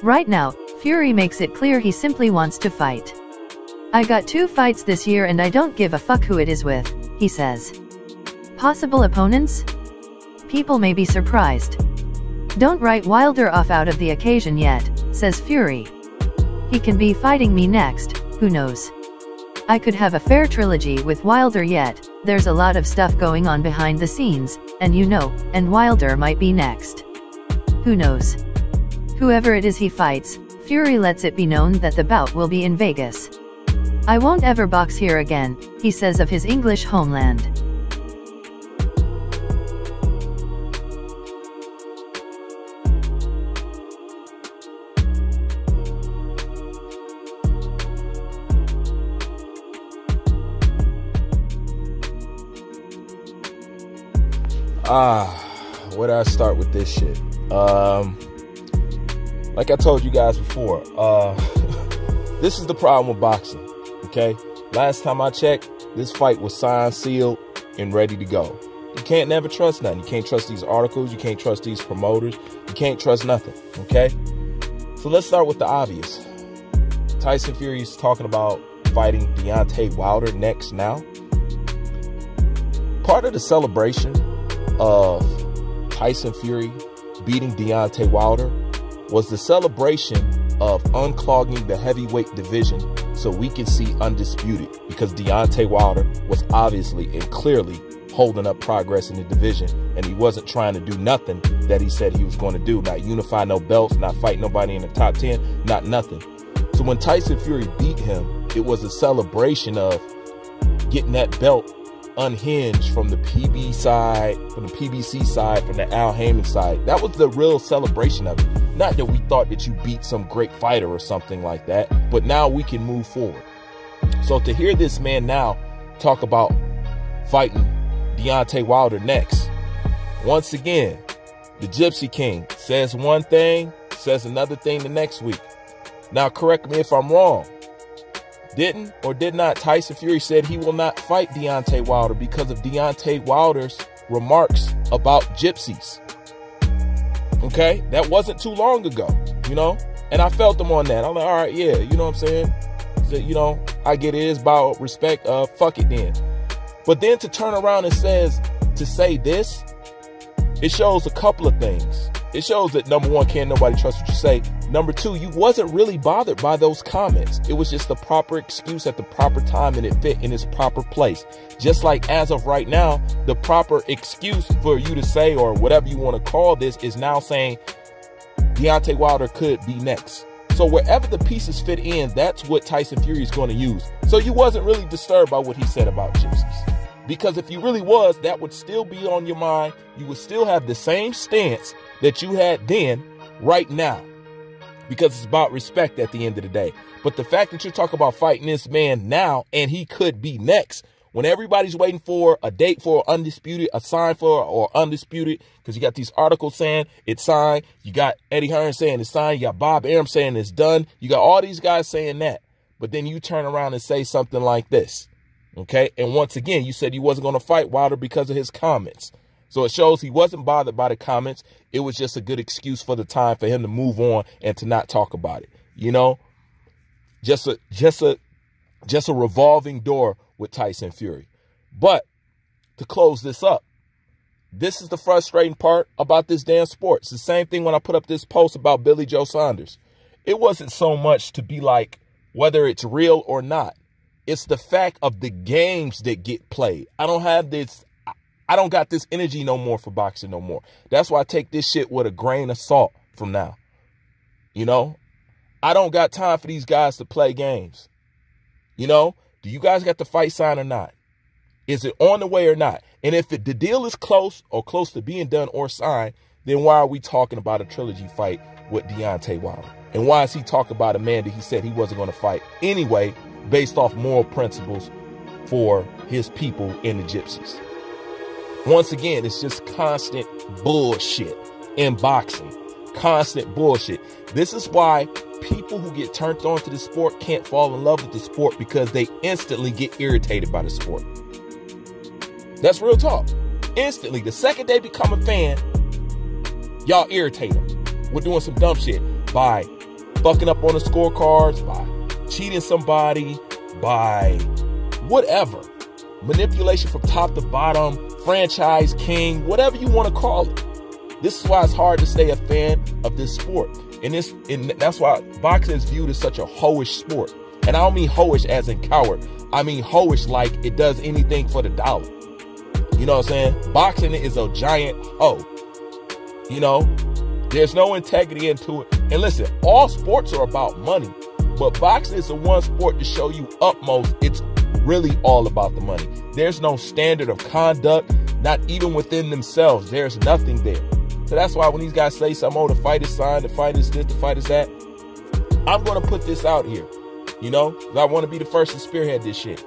Right now, Fury makes it clear he simply wants to fight. "I got 2 fights this year and I don't give a fuck who it is with," he says. Possible opponents? People may be surprised. "Don't write Wilder off out of the occasion yet," says Fury. "He can be fighting me next, who knows? I could have a fair trilogy with Wilder yet, there's a lot of stuff going on behind the scenes, and Wilder might be next. Who knows?" Whoever it is he fights, Fury lets it be known that the bout will be in Vegas. "I won't ever box here again," he says of his English homeland. Where do I start with this shit? Like I told you guys before, this is the problem with boxing, okay? Last time I checked, this fight was signed, sealed, and ready to go. You can't never trust nothing. You can't trust these articles. You can't trust these promoters. You can't trust nothing, okay? So let's start with the obvious. Tyson Fury is talking about fighting Deontay Wilder next now. Part of the celebration of Tyson Fury beating Deontay Wilder was the celebration of unclogging the heavyweight division so we can see undisputed, because Deontay Wilder was obviously and clearly holding up progress in the division, and he wasn't trying to do nothing that he said he was going to do. Not unify no belts, not fight nobody in the top 10, not nothing. So when Tyson Fury beat him, it was a celebration of getting that belt unhinged from the PBC side, from the Al Heyman side. That was the real celebration of it. Not that we thought that you beat some great fighter or something like that, but now we can move forward. So to hear this man now talk about fighting Deontay Wilder next, once again, the Gypsy King says one thing, says another thing the next week. Now correct me if I'm wrong. Didn't or did not Tyson Fury said he will not fight Deontay Wilder because of Deontay Wilder's remarks about gypsies? Okay, that wasn't too long ago, and I felt him on that. I'm like, all right, yeah, you know what I'm saying? So, I get it is about respect, fuck it then. But then to turn around and say this, it shows a couple of things. It shows that, number one, can't nobody trust what you say. Number two, you wasn't really bothered by those comments. It was just the proper excuse at the proper time, and it fit in its proper place. Just like as of right now, the proper excuse for you to say, or whatever you want to call this, is now saying Deontay Wilder could be next. So wherever the pieces fit in, that's what Tyson Fury is going to use. So you wasn't really disturbed by what he said about gypsies. Because if you really was, that would still be on your mind. You would still have the same stance that you had then, right now. Because it's about respect at the end of the day. But the fact that you're talking about fighting this man now, and he could be next, when everybody's waiting for a date for undisputed, a sign for or undisputed, because you got these articles saying it's signed, you got Eddie Hearn saying it's signed, you got Bob Arum saying it's done, you got all these guys saying that. But then you turn around and say something like this. Okay, and once again, you said you wasn't going to fight Wilder because of his comments. So it shows he wasn't bothered by the comments. It was just a good excuse for the time for him to move on and to not talk about it. Just a revolving door with Tyson Fury. But to close this up, this is the frustrating part about this damn sport. It's the same thing when I put up this post about Billy Joe Saunders. It wasn't so much to be like whether it's real or not. It's the fact of the games that get played. I don't got this energy no more for boxing no more. That's why I take this shit with a grain of salt from now. I don't got time for these guys to play games. Do you guys got the fight sign or not? Is it on the way or not? And if the deal is close or close to being done or signed, then why are we talking about a trilogy fight with Deontay Wilder? And why is he talking about a man that he said he wasn't going to fight anyway, based off moral principles for his people and the gypsies? Once again, it's just constant bullshit in boxing. Constant bullshit. This is why people who get turned on to the sport can't fall in love with the sport, because they instantly get irritated by the sport. That's real talk. Instantly. The second they become a fan, y'all irritate them. We're doing some dumb shit by fucking up on the scorecards, by cheating somebody, by whatever. Manipulation from top to bottom, franchise king, whatever you want to call it. This is why it's hard to stay a fan of this sport. And that's why boxing is viewed as such a hoish sport. And I don't mean hoish as in coward. I mean hoish like it does anything for the dollar. You know what I'm saying? Boxing is a giant hoe. You know, there's no integrity into it. And listen, all sports are about money. But boxing is the one sport to show you utmost. It's really all about the money. There's no standard of conduct, not even within themselves. There's nothing there. So that's why when these guys say something, oh, the fight is signed, the fight is this, the fight is that, I'm going to put this out here, you know, because I want to be the first to spearhead this shit.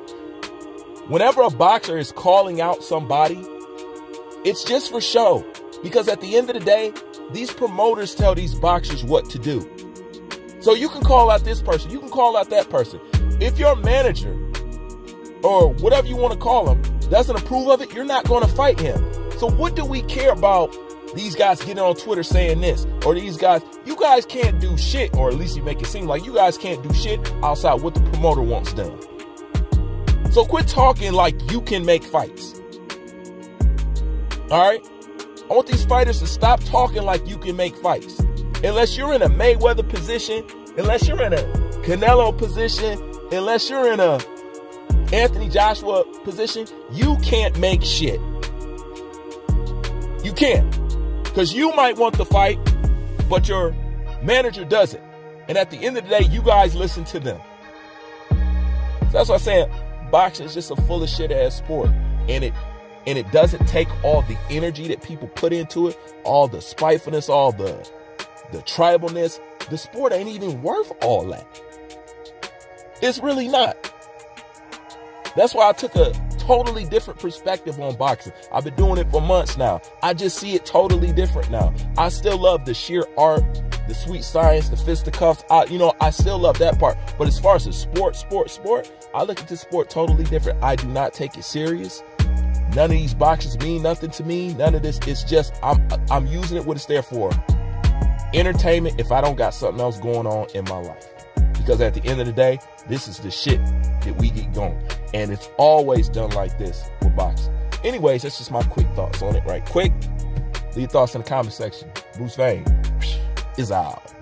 Whenever a boxer is calling out somebody, it's just for show. Because at the end of the day, these promoters tell these boxers what to do. So you can call out this person, you can call out that person. If your manager or whatever you want to call him doesn't approve of it, you're not going to fight him. So what do we care about these guys getting on Twitter saying this? Or these guys, you guys can't do shit, or at least you make it seem like you guys can't do shit outside what the promoter wants done. So quit talking like you can make fights. All right? I want these fighters to stop talking like you can make fights. Unless you're in a Mayweather position, unless you're in a Canelo position, unless you're in a Anthony Joshua position, you can't make shit. You can't. Because you might want the fight, but your manager doesn't. And at the end of the day, you guys listen to them. So that's what I'm saying. Boxing is just a full of shit ass sport. And it doesn't take all the energy that people put into it, all the spitefulness, all the tribalness. The sport ain't even worth all that. It's really not. That's why I took a totally different perspective on boxing. I've been doing it for months now. I just see it totally different now. I still love the sheer art, the sweet science, the fisticuffs. I still love that part. But as far as the sport, I look at this sport totally different. I do not take it serious. None of these boxes mean nothing to me. None of this. It's just I'm using it what it's there for. Entertainment if I don't got something else going on in my life. Because at the end of the day, this is the shit that we get going. And it's always done like this with boxing. Anyways, that's just my quick thoughts on it right quick. Leave your thoughts in the comment section. Bruce Vane is out.